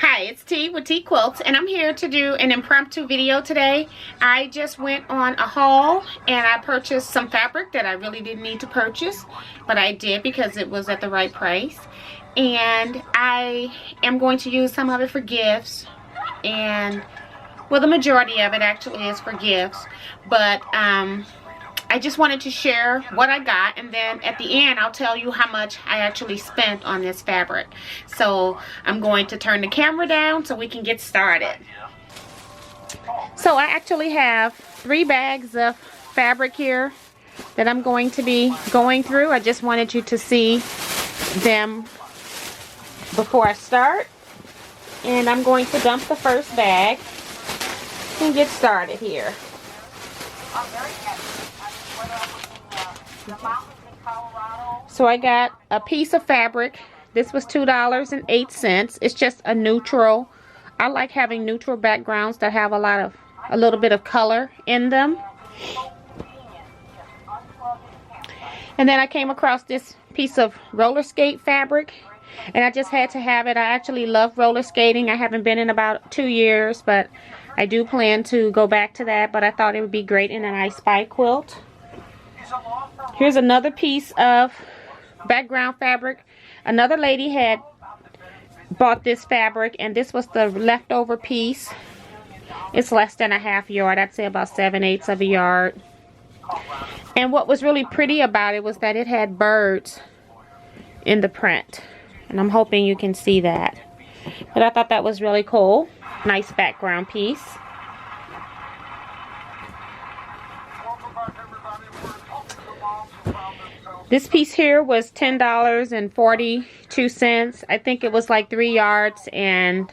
Hi, it's T with TeaQuilts, and I'm here to do an impromptu video today. I just went on a haul and I purchased some fabric that I really didn't need to purchase, but I did because it was at the right price. And I am going to use some of it for gifts, and well, the majority of it actually is for gifts, but I just wanted to share what I got, and then at the end I'll tell you how much I actually spent on this fabric. So I'm going to turn the camera down so we can get started. So I actually have 3 bags of fabric here that I'm going to be going through. I just wanted you to see them before I start. And I'm going to dump the first bag and get started here. So I got a piece of fabric. This was $2.08. It's just a neutral. I like having neutral backgrounds that have a little bit of color in them. And then I came across this piece of roller skate fabric, and I just had to have it. I actually love roller skating. I haven't been in about 2 years, but I do plan to go back to that. But I thought it would be great in an I Spy quilt. Here's another piece of background fabric. Another lady had bought this fabric, and this was the leftover piece. It's less than a half yard. I'd say about 7/8 of a yard. And what was really pretty about it was that it had birds in the print, and I'm hoping you can see that. But I thought that was really cool. Nice background piece. This piece here was $10.42. I think it was like 3 yards and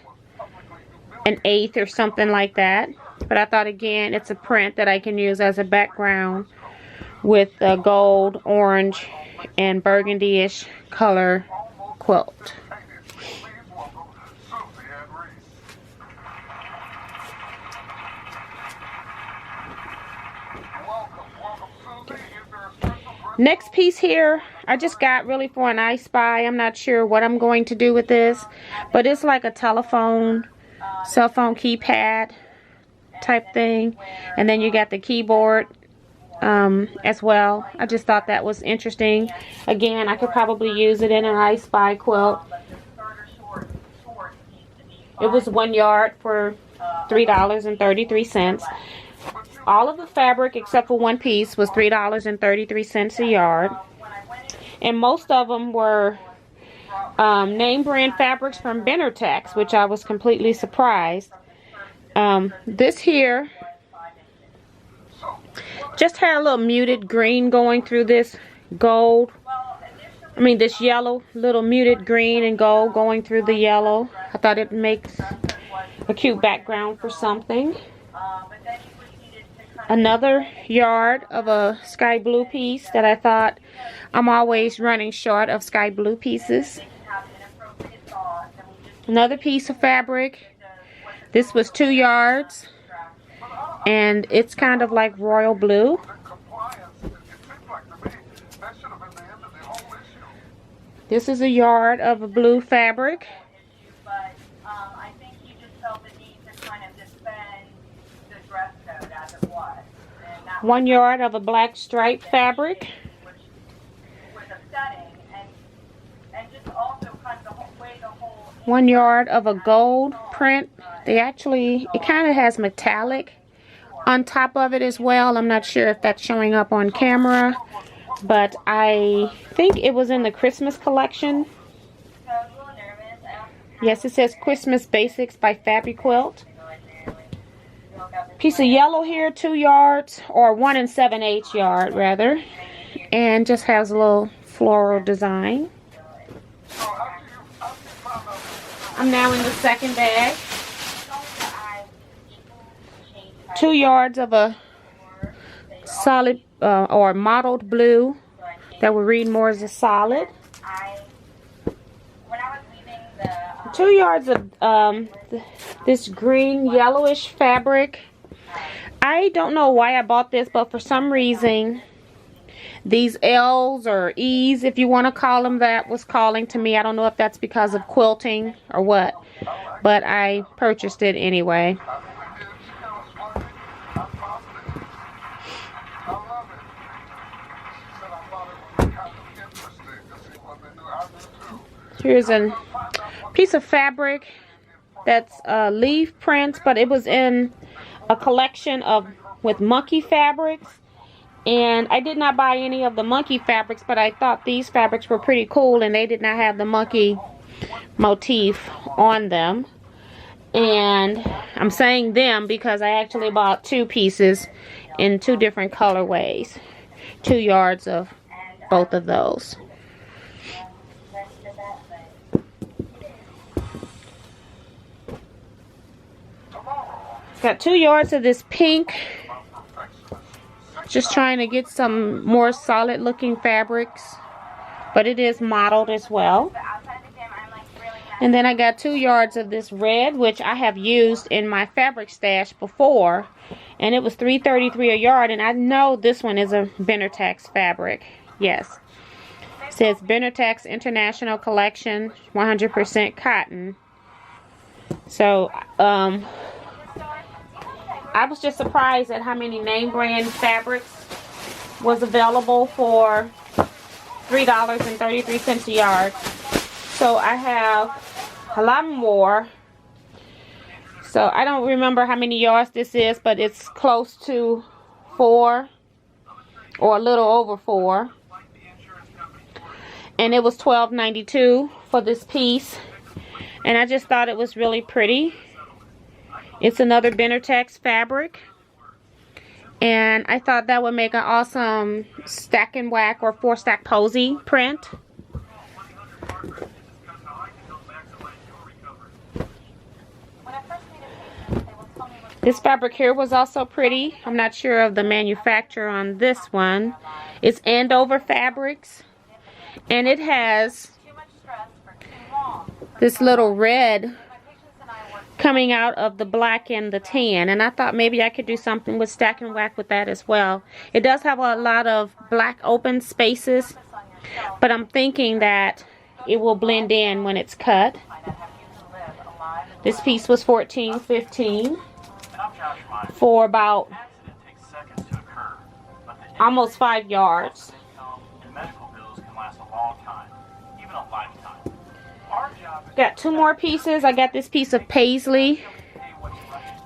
an eighth or something like that. But I thought, again, it's a print that I can use as a background with a gold, orange, and burgundy-ish color quilt. Next piece here, I just got really for an I Spy. I'm not sure what I'm going to do with this, but it's like a cell phone keypad type thing, and then you got the keyboard as well. I just thought that was interesting. Again, I could probably use it in an I Spy quilt. It was 1 yard for $3.33. All of the fabric except for one piece was $3.33 a yard. And most of them were name brand fabrics from Benartex, which I was completely surprised. This here just had a little muted green going through this gold. This yellow, little muted green and gold going through the yellow. I thought it makes a cute background for something. Another yard of a sky blue piece that I thought I'm always running short of sky blue pieces. Another piece of fabric. This was 2 yards, and it's kind of like royal blue. This is a yard of a blue fabric. 1 yard of a black stripe fabric. 1 yard of a gold print. It kind of has metallic on top of it as well. I'm not sure if that's showing up on camera, but I think it was in the Christmas collection. Yes, it says Christmas Basics by TeaQuilts. Piece of yellow here, 2 yards, or 1 7/8 yard rather, and just has a little floral design. I'm now in the second bag. 2 yards of a solid or mottled blue that would read more as a solid. 2 yards of this green yellowish fabric. I don't know why I bought this, but for some reason these L's or E's, if you want to call them that, was calling to me. I don't know if that's because of quilting or what, but I purchased it anyway. Here's a piece of fabric that's leaf prints, but it was in a collection with monkey fabrics. And I did not buy any of the monkey fabrics, but I thought these fabrics were pretty cool, and they did not have the monkey motif on them. And I'm saying them because I actually bought 2 pieces in 2 different colorways. 2 yards of both of those. Got 2 yards of this pink. Just trying to get some more solid looking fabrics, but it is modeled as well. And then I got 2 yards of this red, which I have used in my fabric stash before, and it was $3.33 a yard. And I know this one is a Benertex fabric. Yes, it says Benertex International Collection, 100% cotton. So I was just surprised at how many name brand fabrics was available for $3.33 a yard. So I have a lot more. So I don't remember how many yards this is, but it's close to 4 or a little over 4. And it was $12.92 for this piece. And I just thought it was really pretty. It's another Benertex fabric, and I thought that would make an awesome stack and whack or 4-stack posy print. This fabric here was also pretty. I'm not sure of the manufacturer on this one. It's Andover Fabrics, and it has this little red coming out of the black and the tan, and I thought maybe I could do something with stack and whack with that as well. It does have a lot of black open spaces, but I'm thinking that it will blend in when it's cut. This piece was $14.15 for about almost 5 yards. Got 2 more pieces. I got this piece of paisley.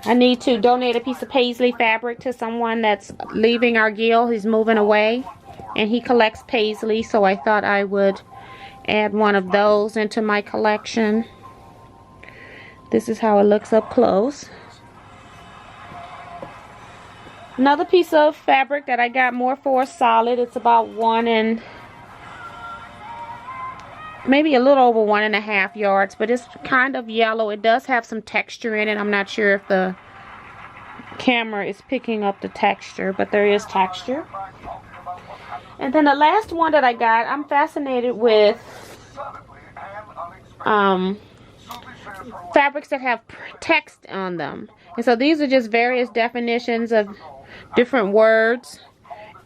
I need to donate a piece of paisley fabric to someone that's leaving our guild. He's moving away, and he collects paisley, so I thought I would add one of those into my collection. This is how it looks up close. Another piece of fabric that I got more for solid. It's about 1 and maybe a little over 1.5 yards, but it's kind of yellow. It does have some texture in it. I'm not sure if the camera is picking up the texture, but there is texture. And then the last one that I got, I'm fascinated with fabrics that have text on them. And so these are just various definitions of different words,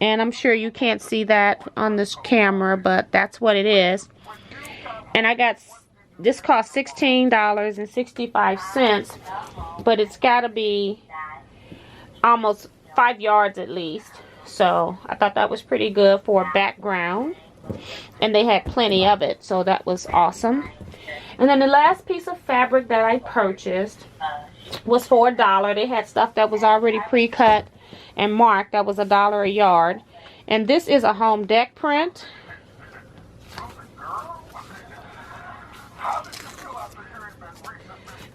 and I'm sure you can't see that on this camera, but that's what it is. And I got, this cost $16.65, but it's got to be almost 5 yards at least. So I thought that was pretty good for a background. And they had plenty of it, so that was awesome. And then the last piece of fabric that I purchased was for $1. They had stuff that was already pre-cut and marked. That was $1 a yard. And this is a home deck print.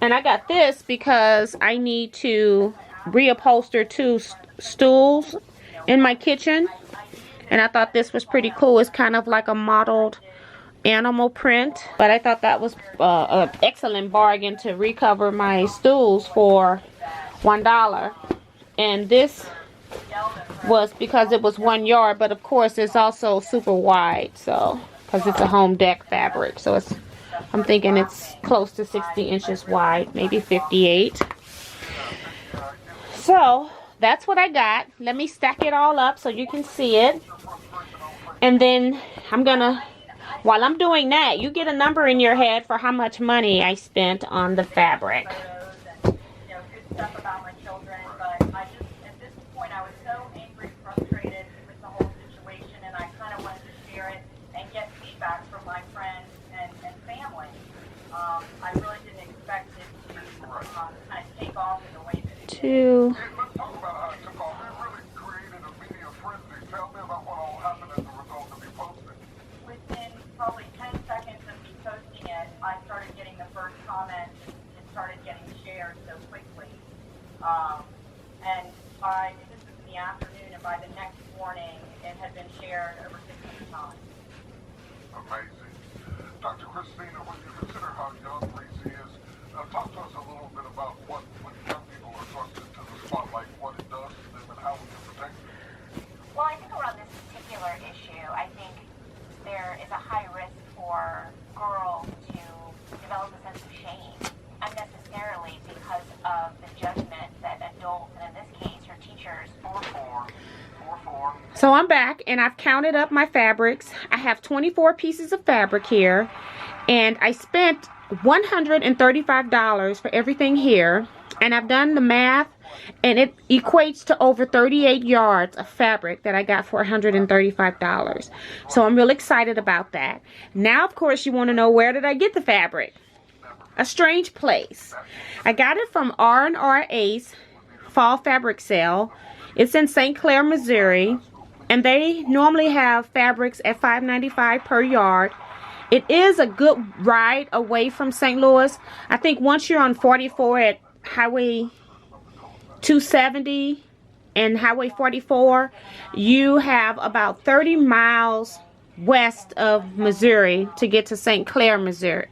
And I got this because I need to reupholster 2 stools in my kitchen. And I thought this was pretty cool. It's kind of like a modeled animal print. But I thought that was an excellent bargain to recover my stools for $1. And this was because it was 1 yard. But of course it's also super wide. So, because it's a home deck fabric. So it's, I'm thinking it's close to 60 inches wide, maybe 58. So that's what I got. Let me stack it all up so you can see it. And then I'm gonna While I'm doing that, you get a number in your head for how much money I spent on the fabric. Good stuff about my children, but I just, at this point, I was so angry, frustrated with the whole situation, and I kind of wanted to share it and get feedback from my friends and family. I really didn't expect it to kind of take off in the way that it did. Let's talk about how it took off. It really created a media frenzy. Tell me about what all happened as a result of you posting. Within probably 10 seconds of me posting it, I started getting the first comments. It started getting shared so quickly. And this was in the afternoon, and by the next morning, it had been shared over 600 times. Amazing. Dr. Christina, when you consider how young Reese is, talk to us a little bit about when young people are thrust into the spotlight, what it does to them and how we can protect them. Well, I think around this particular issue, I think there is a high risk for girls to develop a sense of shame, unnecessarily because of the judgment that adults, and in this case, her teachers, So I'm back, and I've counted up my fabrics. I have 24 pieces of fabric here, and I spent $135 for everything here, and I've done the math, and it equates to over 38 yards of fabric that I got for $135. So I'm real excited about that. Now, of course, you want to know, where did I get the fabric? A strange place. I got it from R&R Ace Fall Fabric Sale. It's in St. Clair, Missouri, and they normally have fabrics at $5.95 per yard. It is a good ride away from St. Louis. I think once you're on 44 at Highway 270 and Highway 44, you have about 30 miles west of Missouri to get to St. Clair, Missouri,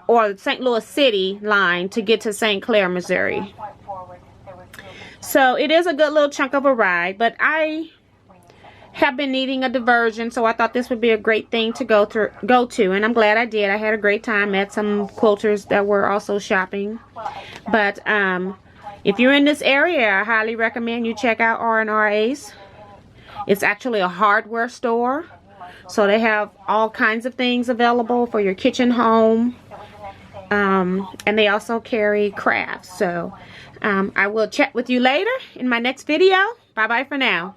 or St. Louis City line to get to St. Clair, Missouri. So it is a good little chunk of a ride, but I have been needing a diversion, so I thought this would be a great thing to go to, and I'm glad I did. I had a great time. Met some quilters that were also shopping. But if you're in this area, I highly recommend you check out R&R Ace. It's actually a hardware store, so they have all kinds of things available for your kitchen, home, and they also carry crafts. So I will chat with you later in my next video. Bye bye for now.